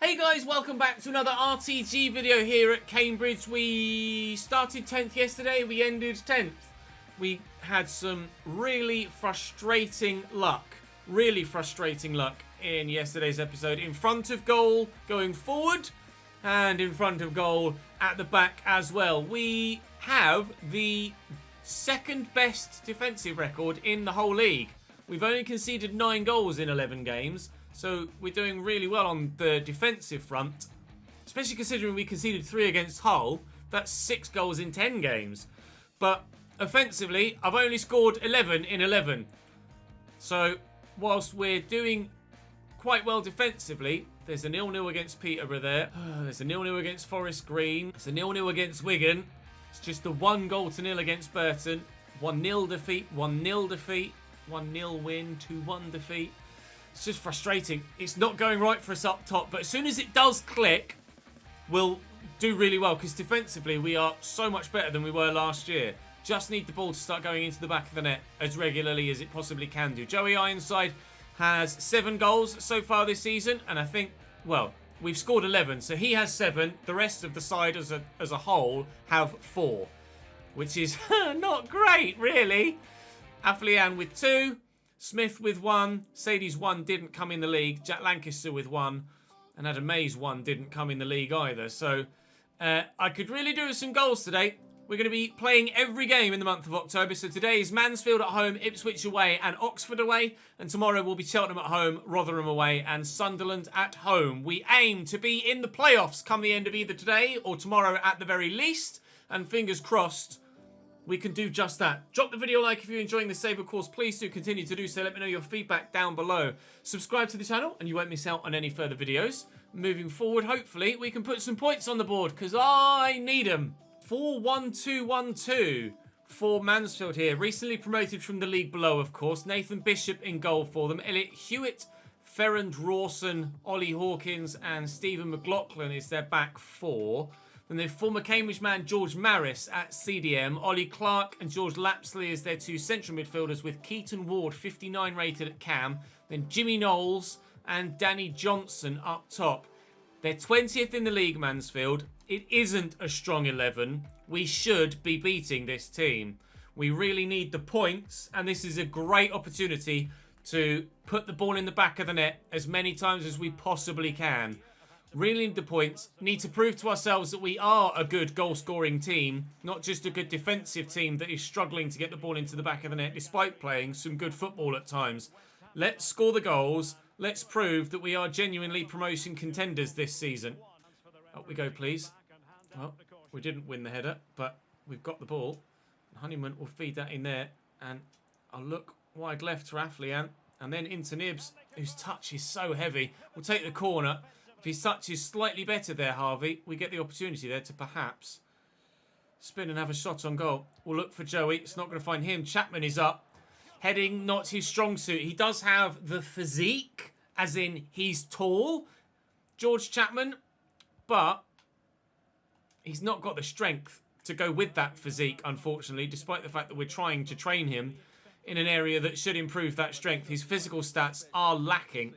Hey guys, welcome back to another RTG video here at Cambridge. We started 10th yesterday, we ended 10th. We had some really frustrating luck in yesterday's episode. In front of goal going forward and in front of goal at the back as well. We have the second best defensive record in the whole league. We've only conceded 9 goals in 11 games. So we're doing really well on the defensive front, especially considering we conceded 3 against Hull. That's 6 goals in 10 games. But offensively, I've only scored 11 in 11. So whilst we're doing quite well defensively, there's a 0-0 against Peterborough there. There's a 0-0 against Forest Green. It's a 0-0 against Wigan. It's just a 1-0 against Burton. 1-0 defeat, 1-0 defeat, 1-0 win, 2-1 defeat. It's just frustrating. It's not going right for us up top. But as soon as it does click, we'll do really well. Because defensively, we are so much better than we were last year. Just need the ball to start going into the back of the net as regularly as it possibly can do. Joey Ironside has 7 goals so far this season. And I think, well, we've scored 11. So he has 7. The rest of the side as a whole have 4. Which is not great, really. Afflian with 2. Smith with 1, Sadie's 1 didn't come in the league, Jack Lancaster with 1, and Adam May's 1 didn't come in the league either. So I could really do with some goals today. We're going to be playing every game in the month of October. So today is Mansfield at home, Ipswich away and Oxford away. And tomorrow will be Cheltenham at home, Rotherham away and Sunderland at home. We aim to be in the playoffs come the end of either today or tomorrow at the very least. And fingers crossed, we can do just that. Drop the video a like if you're enjoying this save, of course. Please do continue to do so. Let me know your feedback down below. Subscribe to the channel and you won't miss out on any further videos. Moving forward, hopefully, we can put some points on the board because I need them. 4-1-2-1-2 for Mansfield here. Recently promoted from the league below, of course. Nathan Bishop in goal for them. Elliot Hewitt, Ferrand Rawson, Ollie Hawkins and Stephen McLaughlin is their back 4. Then the former Cambridge man George Maris at CDM. Ollie Clark and George Lapsley as their 2 central midfielders with Keaton Ward, 59 rated at Cam. Then Jimmy Knowles and Danny Johnson up top. They're 20th in the league, Mansfield. It isn't a strong 11. We should be beating this team. We really need the points, and this is a great opportunity to put the ball in the back of the net as many times as we possibly can. Really need the points, need to prove to ourselves that we are a good goal-scoring team, not just a good defensive team that is struggling to get the ball into the back of the net despite playing some good football at times. Let's score the goals. Let's prove that we are genuinely promotion contenders this season. Up we go, please. Well, we didn't win the header, but we've got the ball. Honeyman will feed that in there, and I'll look wide left to Afflian, and then into Nibs, whose touch is so heavy. We'll take the corner. If his touch is slightly better there, Harvey, we get the opportunity there to perhaps spin and have a shot on goal. We'll look for Joey. It's not going to find him. Chapman is up. Heading, not his strong suit. He does have the physique, as in he's tall, George Chapman, but he's not got the strength to go with that physique, unfortunately, despite the fact that we're trying to train him in an area that should improve that strength. His physical stats are lacking.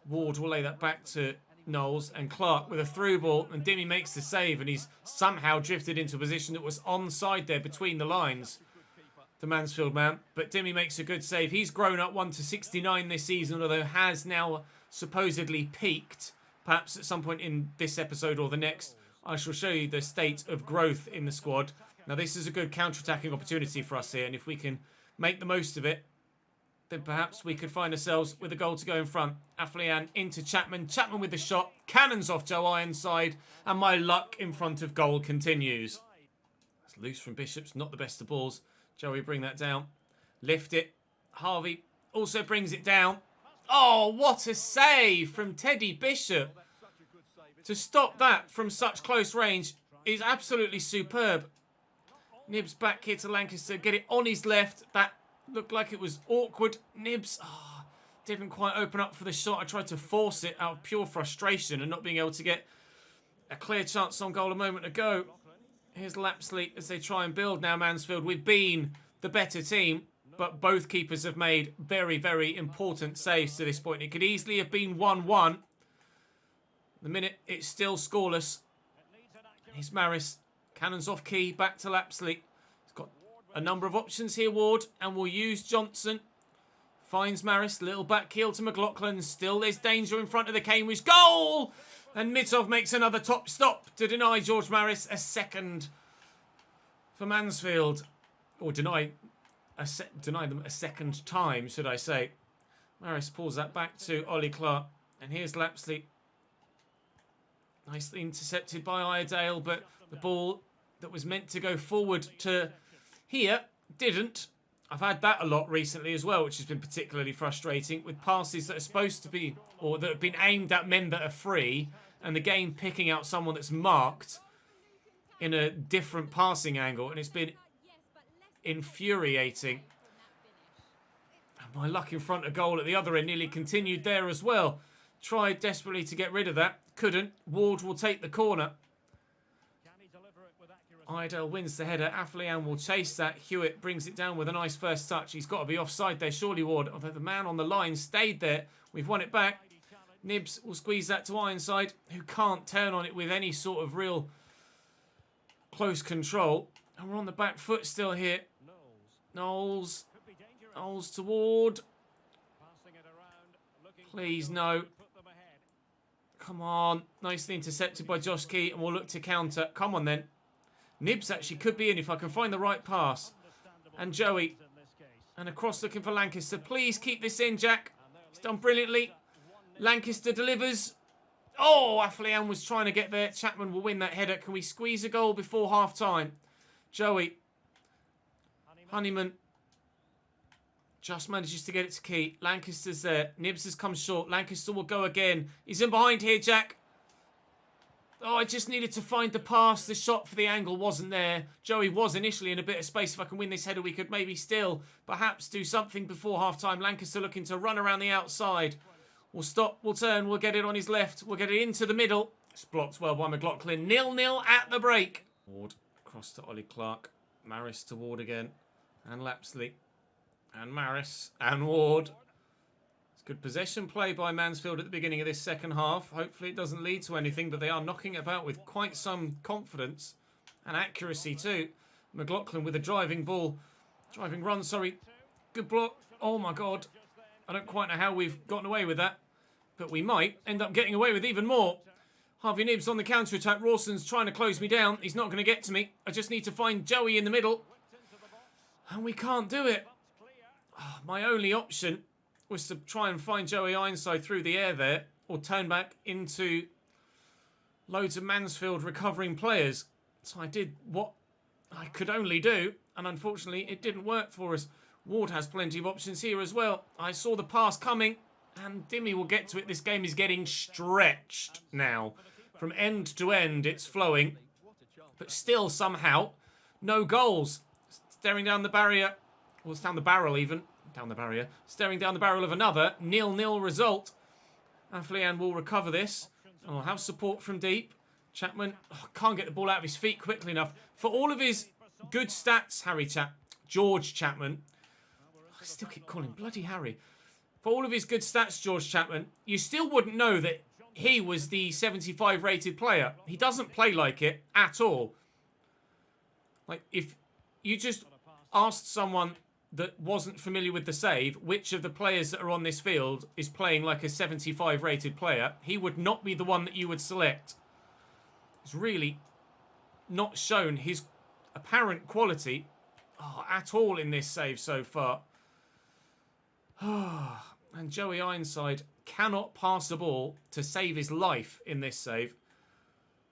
Ward will lay that back to Knowles and Clark with a through ball, and Dimmy makes the save, and he's somehow drifted into a position that was onside there between the lines, the Mansfield man. But Dimmy makes a good save. He's grown up 1 to 69 this season, although has now supposedly peaked. Perhaps at some point in this episode or the next, I shall show you the state of growth in the squad. Now, this is a good counter-attacking opportunity for us here, and if we can make the most of it, then perhaps we could find ourselves with a goal to go in front. Afflian into Chapman. Chapman with the shot. Cannons off Joe Ironside. And my luck in front of goal continues. It's loose from Bishop's. Not the best of balls. Joey, bring that down. Lift it. Harvey also brings it down. Oh, what a save from Teddy Bishop. To stop that from such close range is absolutely superb. Nibs back here to Lancaster. Get it on his left. That looked like it was awkward. Nibs didn't quite open up for the shot. I tried to force it out of pure frustration and not being able to get a clear chance on goal a moment ago. Here's Lapsley as they try and build now, Mansfield. We've been the better team, but both keepers have made very, very important saves to this point. It could easily have been 1-1. The minute it's still scoreless. Here's Maris. Cannons off key. Back to Lapsley. He's got a number of options here, Ward. And we'll use Johnson. Finds Maris. Little back heel to McLaughlin. Still there's danger in front of the Cambridge goal. And Mitov makes another top stop to deny George Maris a second for Mansfield. Or deny them a second time, should I say. Maris pulls that back to Ollie Clark. And here's Lapsley. Nicely intercepted by Iredale, but the ball that was meant to go forward to here didn't. I've had that a lot recently as well, which has been particularly frustrating, with passes that are supposed to be, or that have been aimed at men that are free, and the game picking out someone that's marked in a different passing angle, and it's been infuriating. And my luck in front of goal at the other end nearly continued there as well. Tried desperately to get rid of that. Couldn't. Ward will take the corner. Idle wins the header. Affleyan will chase that. Hewitt brings it down with a nice first touch. He's got to be offside there, surely, Ward. Although the man on the line stayed there. We've won it back. Nibs will squeeze that to Ironside, who can't turn on it with any sort of real close control. And we're on the back foot still here. Knowles. Knowles to Ward. Please, no. Come on. Nicely intercepted by Josh Key, and we'll look to counter. Come on, then. Nibs actually could be in if I can find the right pass. And Joey. And across looking for Lancaster. Please keep this in, Jack. He's done brilliantly. Lancaster delivers. Oh, Affleyan was trying to get there. Chapman will win that header. Can we squeeze a goal before half-time? Joey. Honeyman. Just manages to get it to Key. Lancaster's there. Nibs has come short. Lancaster will go again. He's in behind here, Jack. Oh, I just needed to find the pass. The shot for the angle wasn't there. Joey was initially in a bit of space. If I can win this header, we could maybe still perhaps do something before half-time. Lancaster looking to run around the outside. We'll stop. We'll turn. We'll get it on his left. We'll get it into the middle. It's blocked well by McLaughlin. 0-0 at the break. Ward across to Ollie Clark. Maris to Ward again. And Lapsley. And Maris. And Ward. It's good possession play by Mansfield at the beginning of this second half. Hopefully it doesn't lead to anything, but they are knocking it about with quite some confidence and accuracy too. McLaughlin with a driving ball. Driving run, sorry. Good block. Oh my God. I don't quite know how we've gotten away with that, but we might end up getting away with even more. Harvey Nibs on the counter-attack. Rawson's trying to close me down. He's not going to get to me. I just need to find Joey in the middle. And we can't do it. Oh, my only option was to try and find Joey Ironside through the air there, or turn back into loads of Mansfield recovering players. So I did what I could only do, and unfortunately it didn't work for us. Ward has plenty of options here as well. I saw the pass coming, and Dimmy will get to it. This game is getting stretched now. From end to end, it's flowing. But still, somehow, no goals. Staring down the barrier. Well, it's down the barrel even. Down the barrier. Staring down the barrel of another 0-0 result. Affleyan will recover this. And will have support from deep. Chapman can't get the ball out of his feet quickly enough. For all of his good stats, George Chapman. I still keep calling him bloody Harry. For all of his good stats, George Chapman, you still wouldn't know that he was the 75 rated player. He doesn't play like it at all. Like, if you just asked someone that wasn't familiar with the save, which of the players that are on this field is playing like a 75 rated player, he would not be the one that you would select. He's really not shown his apparent quality at all in this save so far. And Joey Ironside cannot pass the ball to save his life in this save.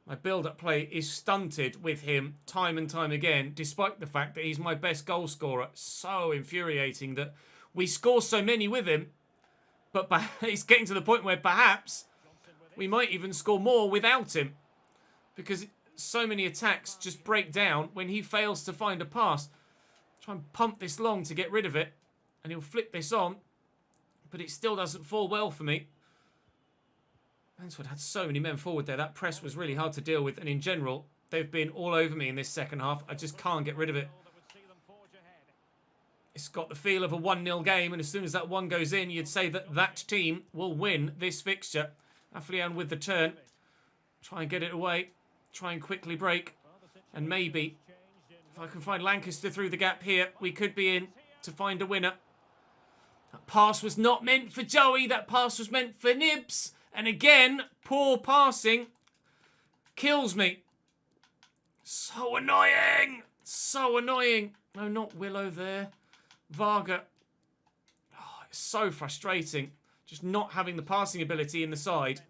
My build-up play is stunted with him time and time again, despite the fact that he's my best goal scorer. So infuriating that we score so many with him, but it's getting to the point where perhaps we might even score more without him, because so many attacks just break down when he fails to find a pass. Try and pump this long to get rid of it, and he'll flip this on, but it still doesn't fall well for me. Mansfield had so many men forward there. That press was really hard to deal with, and in general, they've been all over me in this second half. I just can't get rid of it. It's got the feel of a 1-0 game, and as soon as that one goes in, you'd say that that team will win this fixture. Affleyan with the turn. Try and get it away. Try and quickly break. And maybe, if I can find Lancaster through the gap here, we could be in to find a winner. That pass was not meant for Joey. That pass was meant for Nibs. And again, poor passing kills me. So annoying. So annoying. No, not Willow there. Varga. Oh, it's so frustrating. Just not having the passing ability in the side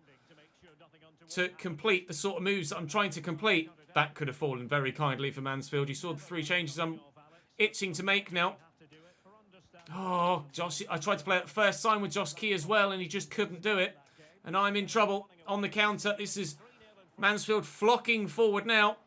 to complete the sort of moves that I'm trying to complete. That could have fallen very kindly for Mansfield. You saw the 3 changes I'm itching to make now. Oh, Josh, I tried to play that first time with Josh Key as well, and he just couldn't do it. And I'm in trouble on the counter. This is Mansfield flocking forward now.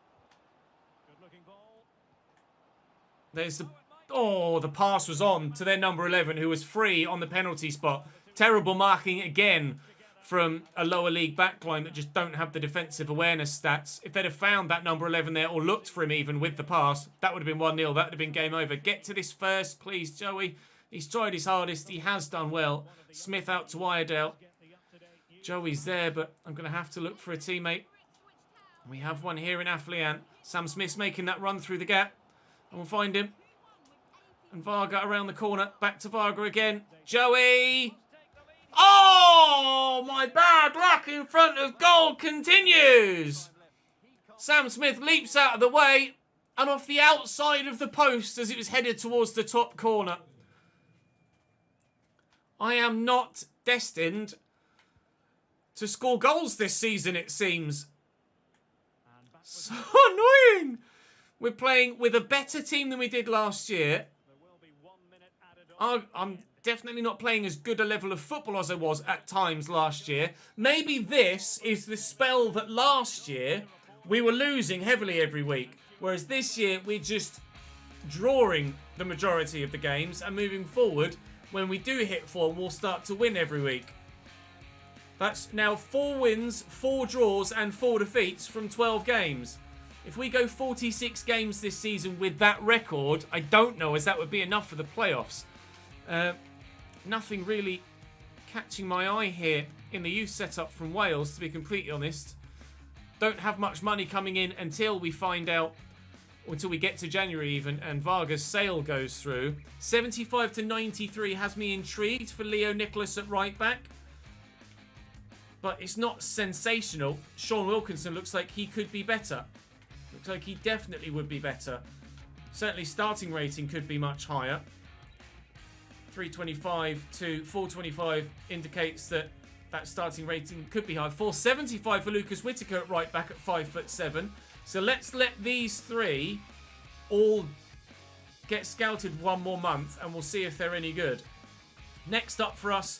There's the... Oh, the pass was on to their number 11, who was free on the penalty spot. Terrible marking again from a lower league backline that just don't have the defensive awareness stats. If they'd have found that number 11 there, or looked for him even with the pass, that would have been 1-0. That would have been game over. Get to this first, please, Joey. He's tried his hardest. He has done well. Smith out to Iredale. Joey's there, but I'm going to have to look for a teammate. We have one here in Afflean. Sam Smith's making that run through the gap. And we'll find him. And Varga around the corner. Back to Varga again. Joey! Oh! My bad luck in front of goal continues! Sam Smith leaps out of the way and off the outside of the post as it was headed towards the top corner. I am not destined to score goals this season, it seems. So annoying! We're playing with a better team than we did last year. I'm definitely not playing as good a level of football as I was at times last year. Maybe this is the spell that last year we were losing heavily every week. Whereas this year we're just drawing the majority of the games. And moving forward, when we do hit form, we'll start to win every week. That's now 4 wins, 4 draws and 4 defeats from 12 games. If we go 46 games this season with that record, I don't know as that would be enough for the playoffs. Nothing really catching my eye here in the youth setup from Wales, to be completely honest. Don't have much money coming in until we find out, or until we get to January even, and Varga's sale goes through. 75 to 93 has me intrigued for Leo Nicholas at right back. But it's not sensational. Sean Wilkinson looks like he could be better. Looks like he definitely would be better. Certainly starting rating could be much higher. 325 to 425 indicates that starting rating could be high. 475 for Lucas Whittaker at right back at 5'7". So let's let these 3 all get scouted 1 more month and we'll see if they're any good. Next up for us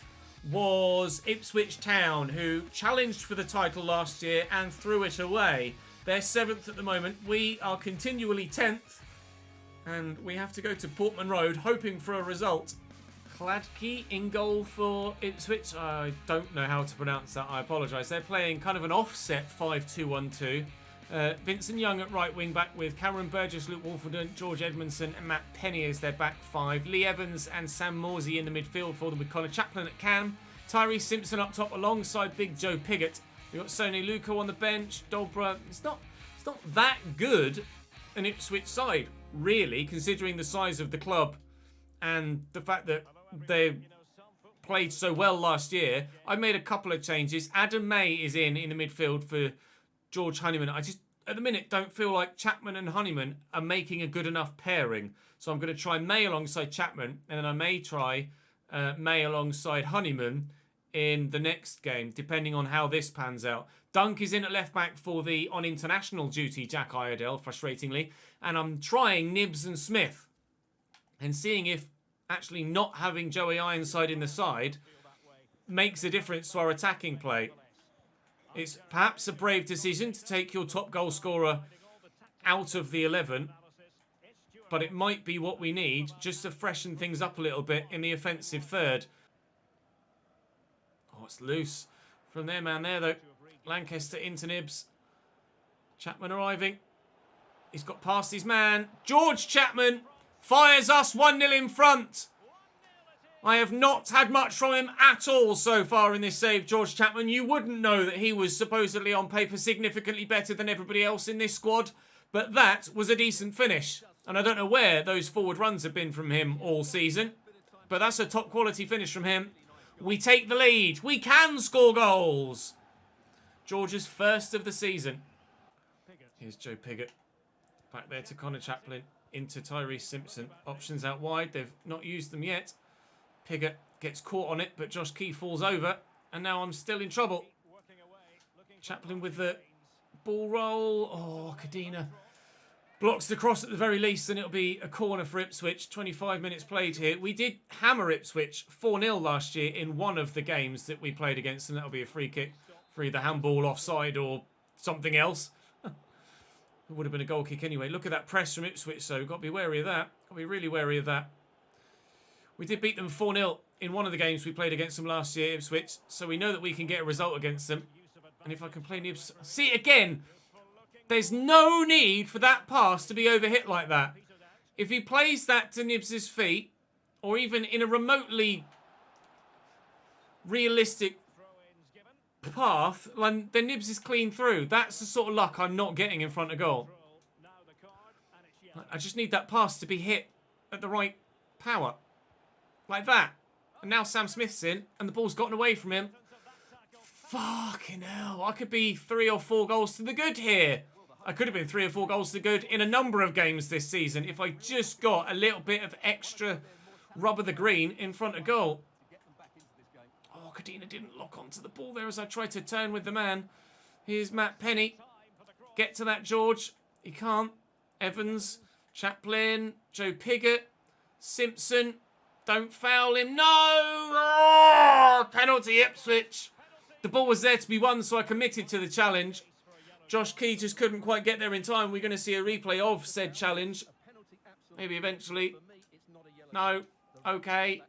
was Ipswich Town, who challenged for the title last year and threw it away. They're 7th at the moment. We are continually 10th. And we have to go to Portman Road hoping for a result. Kladke in goal for Ipswich. I don't know how to pronounce that. I apologise. They're playing kind of an offset 5-2-1-2. Vincent Young at right wing back with Cameron Burgess, Luke Wolfenden, George Edmondson and Matt Penny as their back 5. Lee Evans and Sam Morsey in the midfield for them with Connor Chaplin at cam. Tyree Simpson up top alongside Big Joe Piggott. We've got Sony Luco on the bench. Dobra. It's not that good an Ipswich side, really, considering the size of the club and the fact that they played so well last year. I made a couple of changes. Adam May is in the midfield for George Honeyman. I just, at the minute, don't feel like Chapman and Honeyman are making a good enough pairing. So I'm going to try May alongside Chapman, and then I may try May alongside Honeyman in the next game, depending on how this pans out. Dunk is in at left back for the on international duty Jack Iredale, frustratingly. And I'm trying Nibs and Smith and seeing if actually not having Joey Ironside in the side makes a difference to our attacking play. It's perhaps a brave decision to take your top goal scorer out of the 11, but it might be what we need just to freshen things up a little bit in the offensive third. Oh, it's loose from their man there, though. Lancaster into Nibs. Chapman arriving. He's got past his man. George Chapman fires us 1-0 in front. I have not had much from him at all so far in this save, George Chapman. You wouldn't know that he was supposedly on paper significantly better than everybody else in this squad, but that was a decent finish. And I don't know where those forward runs have been from him all season, but that's a top quality finish from him. We take the lead. We can score goals. George's first of the season. Here's Joe Pigott. Back there to Connor Chaplin. Into Tyrese Simpson. Options out wide. They've not used them yet. Pigott gets caught on it, but Josh Key falls over. And now I'm still in trouble. Chaplin with the ball roll. Oh, Cadena blocks the cross at the very least, and it'll be a corner for Ipswich. 25 minutes played here. We did hammer Ipswich 4-0 last year in one of the games that we played against, and that'll be a free kick for either handball, offside, or something else. It would have been a goal kick anyway. Look at that press from Ipswich, so got to be wary of that. Got to be really wary of that. We did beat them 4-0 in one of the games we played against them last year, Ipswich, so we know that we can get a result against them. And if I can play Nibs... See, again, there's no need for that pass to be overhit like that. If he plays that to Nibs' feet, or even in a remotely realistic path, then Nibs is clean through. That's the sort of luck I'm not getting in front of goal. I just need that pass to be hit at the right power. Like that. And now Sam Smith's in, and the ball's gotten away from him. Fucking hell. I could be 3 or 4 goals to the good here. I could have been 3 or 4 goals to the good in a number of games this season if I just got a little bit of extra rub of the green in front of goal. Oh, Cadena didn't lock onto the ball there as I tried to turn with the man. Here's Matt Penny. Get to that, George. He can't. Evans, Chaplin, Joe Pigott, Simpson. Don't foul him. No! Oh, penalty, Ipswich. The ball was there to be won, so I committed to the challenge. Josh Key just couldn't quite get there in time. We're going to see a replay of said challenge. Maybe eventually. No. Okay.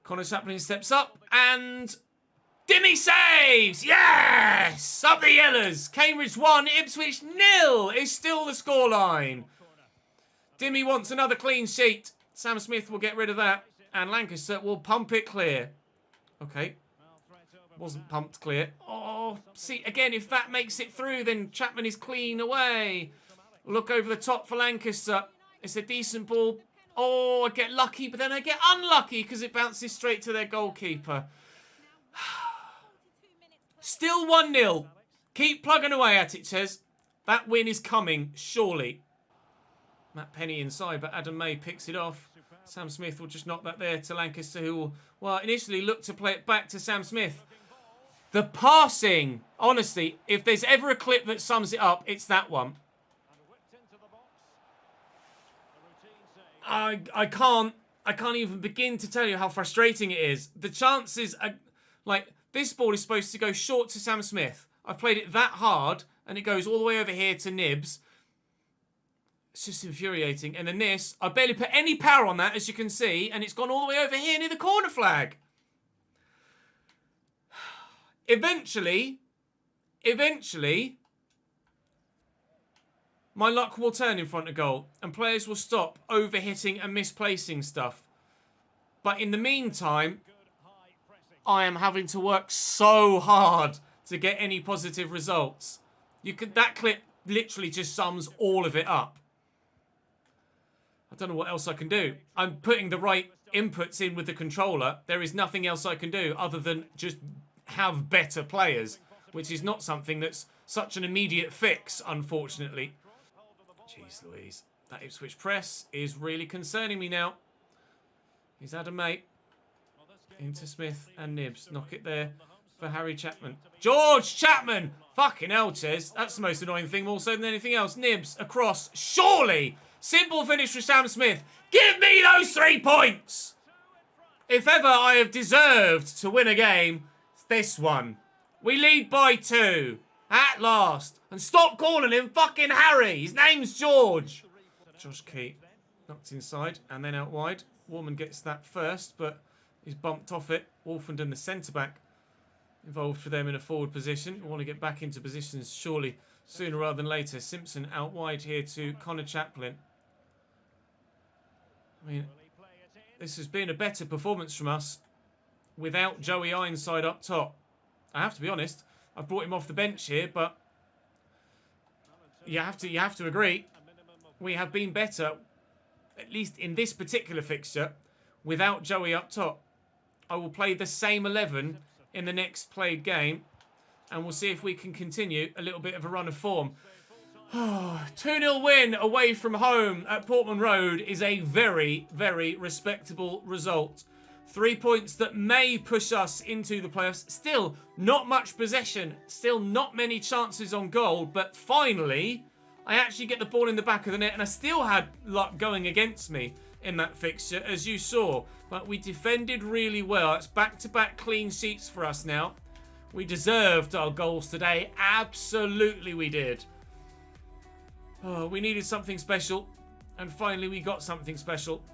Connor Chaplin steps up and... Dimmy saves! Yes! Up the yellows. Cambridge 1, Ipswich 0 is still the scoreline. Dimmy wants another clean sheet. Sam Smith will get rid of that. And Lancaster will pump it clear. Okay. Wasn't pumped clear. Oh, see, again, if that makes it through, then Chapman is clean away. Look over the top for Lancaster. It's a decent ball. Oh, I get lucky, but then I get unlucky because it bounces straight to their goalkeeper. Still 1-0. Keep plugging away at it, Ches. That win is coming, surely. Matt Penny inside, but Adam May picks it off. Sam Smith will just knock that there to Lancaster, who will, well, initially look to play it back to Sam Smith. The passing, honestly, if there's ever a clip that sums it up, it's that one. I can't even begin to tell you how frustrating it is. The chances are, like, this ball is supposed to go short to Sam Smith. I've played it that hard, and it goes all the way over here to Nibs. It's just infuriating. And then this, I barely put any power on that, as you can see, and it's gone all the way over here near the corner flag. Eventually, my luck will turn in front of goal, and players will stop overhitting and misplacing stuff. But in the meantime, I am having to work so hard to get any positive results. That clip literally just sums all of it up. I don't know what else I can do. I'm putting the right inputs in with the controller. There is nothing else I can do other than just have better players, which is not something that's such an immediate fix, unfortunately. Jeez Louise. That Ipswich press is really concerning me now. Here's Adam May. Into Smith and Nibs. Knock it there for Harry Chapman. George Chapman! Fucking hell, Ches. That's the most annoying thing more so than anything else. Nibs across. Surely! Simple finish for Sam Smith. Give me those 3 points! If ever I have deserved to win a game, it's this one. We lead by 2. At last. And stop calling him fucking Harry. His name's George. Josh Key knocked inside and then out wide. Warman gets that first, but he's bumped off it. Wolfenden, the centre-back, involved for them in a forward position. We want to get back into positions surely sooner rather than later. Simpson out wide here to Connor Chaplin. I mean, this has been a better performance from us without Joey Ironside up top. I have to be honest. I've brought him off the bench here, but you have to agree. We have been better, at least in this particular fixture, without Joey up top. I will play the same 11 in the next played game, and we'll see if we can continue a little bit of a run of form. 2-0 win away from home at Portman Road is a very, very respectable result. 3 points that may push us into the playoffs. Still, not much possession. Still, not many chances on goal. But finally, I actually get the ball in the back of the net. And I still had luck going against me in that fixture, as you saw. But we defended really well. It's back-to-back clean sheets for us now. We deserved our goals today. Absolutely we did. Oh, we needed something special. And finally, we got something special.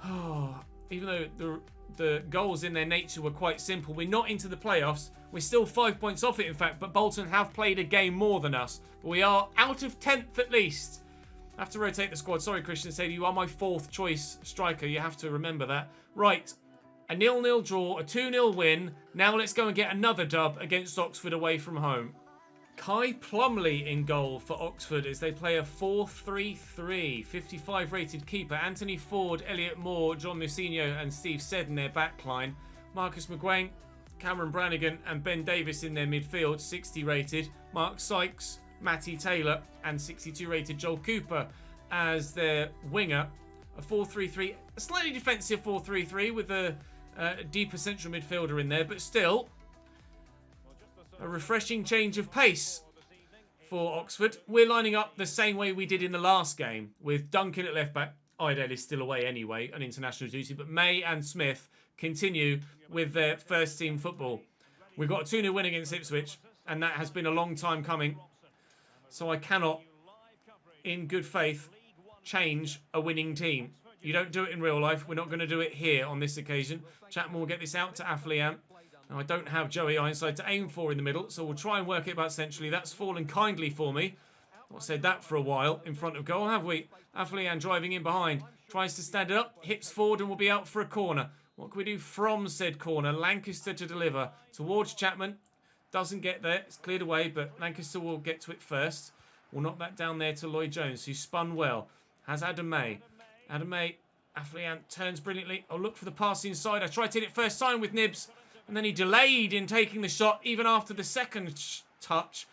Oh, even though the goals in their nature were quite simple, we're not into the playoffs. We're still 5 points off it, in fact, but Bolton have played a game more than us. But we are out of 10th at least. I have to rotate the squad. Sorry, Christian Sadie, you are my 4th choice striker. You have to remember that. Right, a 0-0 draw, a 2-0 win. Now let's go and get another dub against Oxford away from home. Kai Plumley in goal for Oxford as they play a 4-3-3. 55 rated keeper. Anthony Ford, Elliot Moore, John Lucinho and Steve Seddon their backline. Marcus McGuane, Cameron Brannigan and Ben Davis in their midfield. 60 rated. Mark Sykes, Matty Taylor and 62 rated Joel Cooper as their winger. A 4-3-3. A slightly defensive 4-3-3 with a deeper central midfielder in there. But still, a refreshing change of pace for Oxford. We're lining up the same way we did in the last game, with Duncan at left back. Idale is still away anyway on international duty, but May and Smith continue with their first team football. We've got a 2-0 win against Ipswich, and that has been a long time coming. So I cannot, in good faith, change a winning team. You don't do it in real life. We're not going to do it here on this occasion. Chapman will get this out to Aflian. Now, I don't have Joey Ironside to aim for in the middle, so we'll try and work it about centrally. That's fallen kindly for me. Not said that for a while in front of goal, have we? Aflian driving in behind. Tries to stand it up, hits forward and will be out for a corner. What can we do from said corner? Lancaster to deliver towards Chapman. Doesn't get there. It's cleared away, but Lancaster will get to it first. We'll knock that down there to Lloyd Jones, who spun well. Has Adam May. Adam May, Aflian turns brilliantly. I'll look for the pass inside. I tried to hit it first time with Nibs. And then he delayed in taking the shot even after the second touch.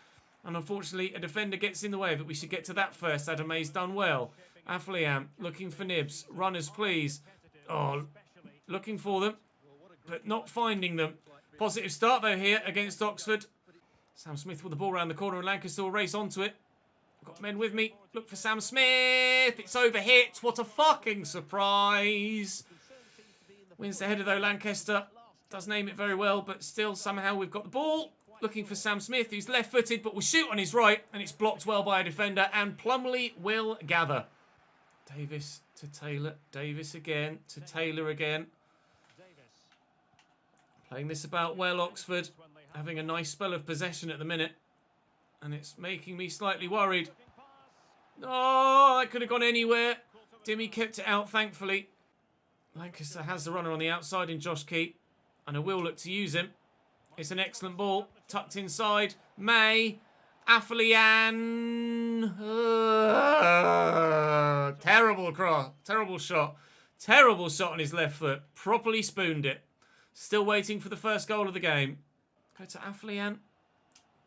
And unfortunately, a defender gets in the way of it. We should get to that first. Adam May's done well. Aflian looking for Nibs. Runners, please. Oh, looking for them, but not finding them. Positive start, though, here against Oxford. Sam Smith with the ball around the corner and Lancaster will race onto it. I've got men with me. Look for Sam Smith. It's overhit. What a fucking surprise. Wins the header, though, Lancaster. Doesn't aim it very well, but still somehow we've got the ball. Looking for Sam Smith, who's left-footed, but will shoot on his right, and it's blocked well by a defender, and Plumley will gather. Davis to Taylor. Davis again to Taylor again. Playing this about well, Oxford. Having a nice spell of possession at the minute, and it's making me slightly worried. Oh, that could have gone anywhere. Dimmy kept it out, thankfully. Lancaster has the runner on the outside in Josh Keat. And I will look to use him. It's an excellent ball. Tucked inside. May. Aflian. Terrible cross. Terrible shot. Terrible shot on his left foot. Properly spooned it. Still waiting for the first goal of the game. Go to Aflian.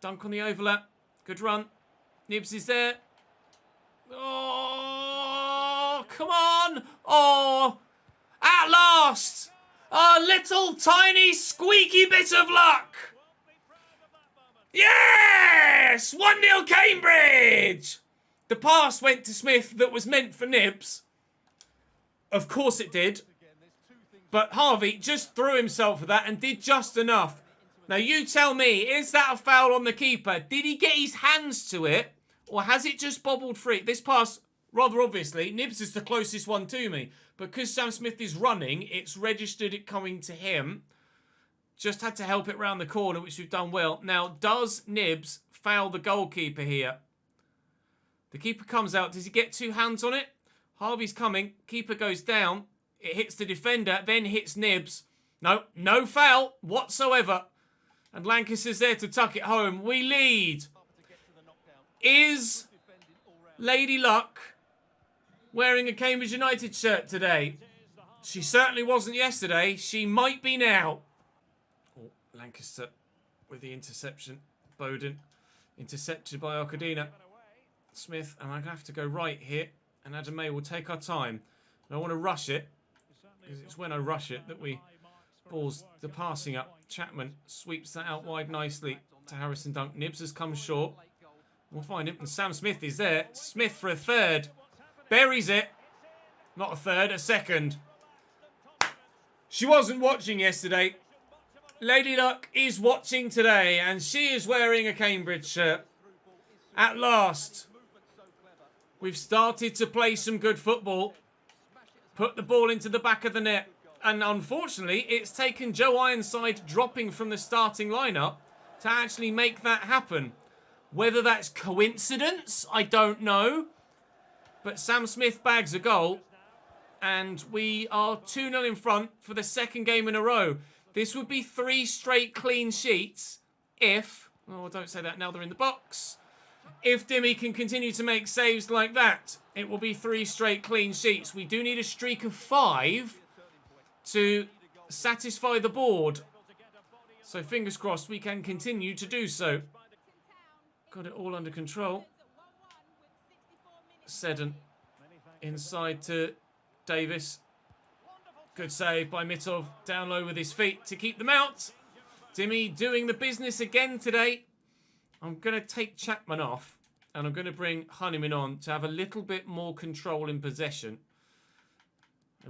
Dunk on the overlap. Good run. Nibs is there. Oh, come on. Oh, at last. A little tiny squeaky bit of luck. Yes! 1-0 Cambridge! The pass went to Smith that was meant for Nibs. Of course it did. But Harvey just threw himself for that and did just enough. Now you tell me, is that a foul on the keeper? Did he get his hands to it? Or has it just bobbled free? This pass, rather obviously, Nibs is the closest one to me. Because Sam Smith is running, it's registered it coming to him. Just had to help it round the corner, which we've done well. Now, does Nibs foul the goalkeeper here? The keeper comes out. Does he get two hands on it? Harvey's coming. Keeper goes down. It hits the defender, then hits Nibs. No foul whatsoever. And Lancaster's there to tuck it home. We lead. Is Lady Luck wearing a Cambridge United shirt today? She certainly wasn't yesterday. She might be now. Oh, Lancaster with the interception. Bowden intercepted by Arkadina. Smith, and I'm going to have to go right here. And Adam May will take our time. I don't want to rush it, because it's when I rush it that we balls the passing up. Chapman sweeps that out wide nicely to Harrison Dunk. Nibs has come short. We'll find him. And Sam Smith is there. Smith for a third. Buries it. Not a third, a second. She wasn't watching yesterday. Lady Luck is watching today, and she is wearing a Cambridge shirt. At last, we've started to play some good football. Put the ball into the back of the net. And unfortunately, it's taken Joe Ironside dropping from the starting lineup to actually make that happen. Whether that's coincidence, I don't know. But Sam Smith bags a goal. And we are 2-0 in front for the second game in a row. This would be 3 straight clean sheets if... Oh, don't say that now, they're in the box. If Dimmy can continue to make saves like that, it will be 3 straight clean sheets. We do need a streak of 5 to satisfy the board. So fingers crossed we can continue to do so. Got it all under control. Seddon inside to Davis. Good save by Mitov. Down low with his feet to keep them out. Dimmy doing the business again today. I'm going to take Chapman off. And I'm going to bring Honeyman on to have a little bit more control in possession.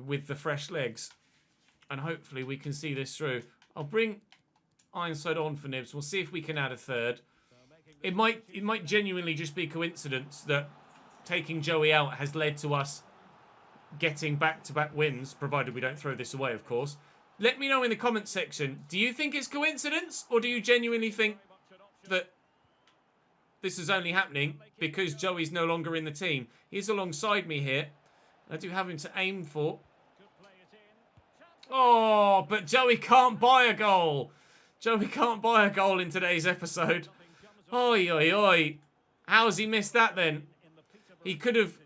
With the fresh legs. And hopefully we can see this through. I'll bring Ironside on for Nibs. We'll see if we can add a third. It might genuinely just be coincidence that taking Joey out has led to us getting back-to-back wins, provided we don't throw this away, of course. Let me know in the comments section, do you think it's coincidence, or do you genuinely think that this is only happening because Joey's no longer in the team? He's alongside me here. I do have him to aim for. Oh, but Joey can't buy a goal. Joey can't buy a goal in today's episode. Oi, oi, oi. How's he missed that then? He could have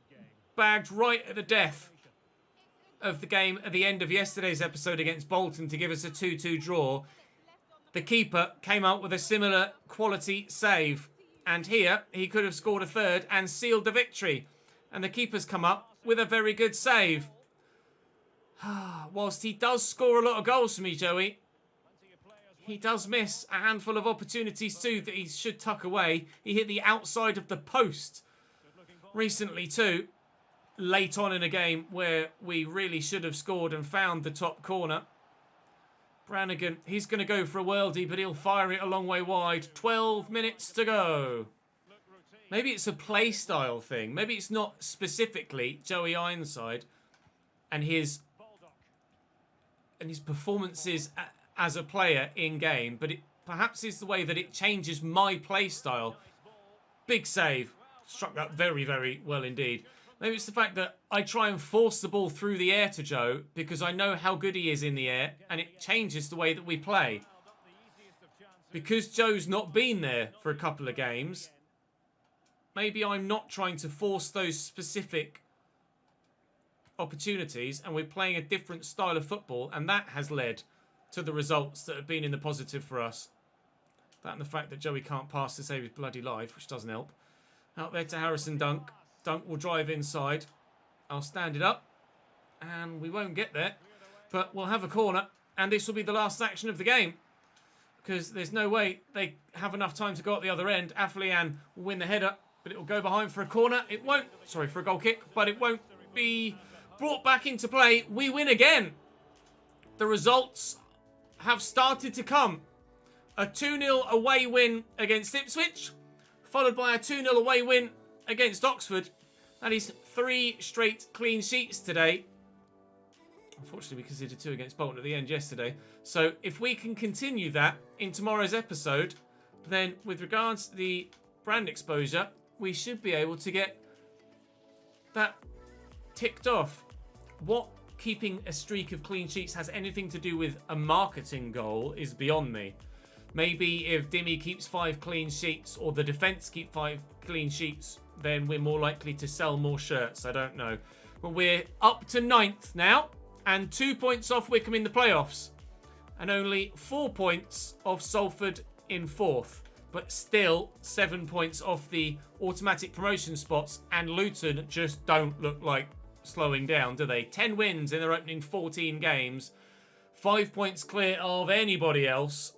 bagged right at the death of the game at the end of yesterday's episode against Bolton to give us a 2-2 draw. The keeper came out with a similar quality save. And here, he could have scored a third and sealed the victory. And the keeper's come up with a very good save. Whilst he does score a lot of goals for me, Joey, he does miss a handful of opportunities too that he should tuck away. He hit the outside of the post recently too, late on in a game where we really should have scored and found the top corner. Brannigan, he's going to go for a worldie, but he'll fire it a long way wide. 12 minutes to go. Maybe it's a play style thing. Maybe it's not specifically Joey Ironside and his performances as a player in game, but it perhaps is the way that it changes my play style. Big save. Struck that very, very well indeed. Maybe it's the fact that I try and force the ball through the air to Joe because I know how good he is in the air and it changes the way that we play. Because Joe's not been there for a couple of games, maybe I'm not trying to force those specific opportunities and we're playing a different style of football, and that has led to the results that have been in the positive for us. That and the fact that Joey can't pass to save his bloody life, which doesn't help. Out there to Harrison Dunk. Dunk will drive inside. I'll stand it up. And we won't get there. But we'll have a corner. And this will be the last action of the game. Because there's no way they have enough time to go at the other end. Aflian will win the header. But it will go behind for a corner. It won't. Sorry, for a goal kick. But it won't be brought back into play. We win again. The results have started to come. A 2-0 away win against Ipswich. Followed by a 2-0 away win against Oxford. That is 3 straight clean sheets today. Unfortunately, we conceded 2 against Bolton at the end yesterday. So if we can continue that in tomorrow's episode, then with regards to the brand exposure, we should be able to get that ticked off. What keeping a streak of clean sheets has anything to do with a marketing goal is beyond me. Maybe if Dimmy keeps 5 clean sheets or the defence keep 5 clean sheets, then we're more likely to sell more shirts. I don't know. But we're up to 9th now and 2 points off Wickham in the playoffs and only 4 points off Salford in 4th. But still 7 points off the automatic promotion spots, and Luton just don't look like slowing down, do they? 10 wins in their opening 14 games. 5 points clear of anybody else.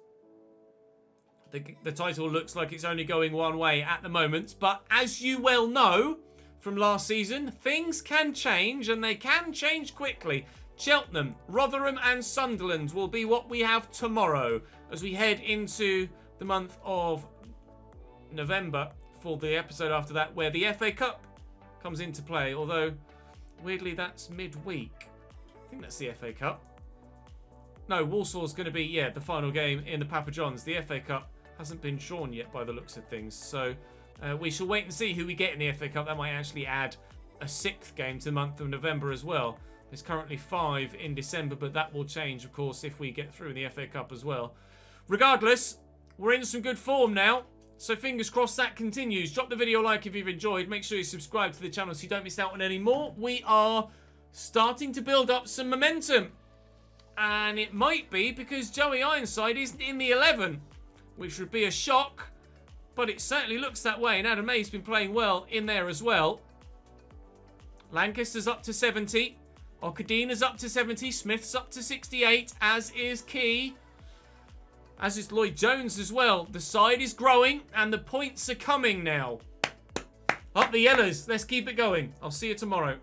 The title looks like it's only going one way at the moment. But as you well know from last season, things can change, and they can change quickly. Cheltenham, Rotherham and Sunderland will be what we have tomorrow as we head into the month of November for the episode after that, where the FA Cup comes into play. Although, weirdly, that's midweek. I think that's the FA Cup. No, Walsall's going to be, the final game in the Papa John's. The FA Cup hasn't been drawn yet by the looks of things. So we shall wait and see who we get in the FA Cup. That might actually add a 6th game to the month of November as well. There's currently 5 in December, but that will change, of course, if we get through in the FA Cup as well. Regardless, we're in some good form now, so fingers crossed that continues. Drop the video a like if you've enjoyed. Make sure you subscribe to the channel so you don't miss out on any more. We are starting to build up some momentum, and it might be because Joey Ironside isn't in the 11, which would be a shock, but it certainly looks that way, and Adam May's been playing well in there as well. Lancaster's up to 70. Okadina's up to 70. Smith's up to 68, as is Key. As is Lloyd Jones as well. The side is growing and the points are coming now. Up the yellows. Let's keep it going. I'll see you tomorrow.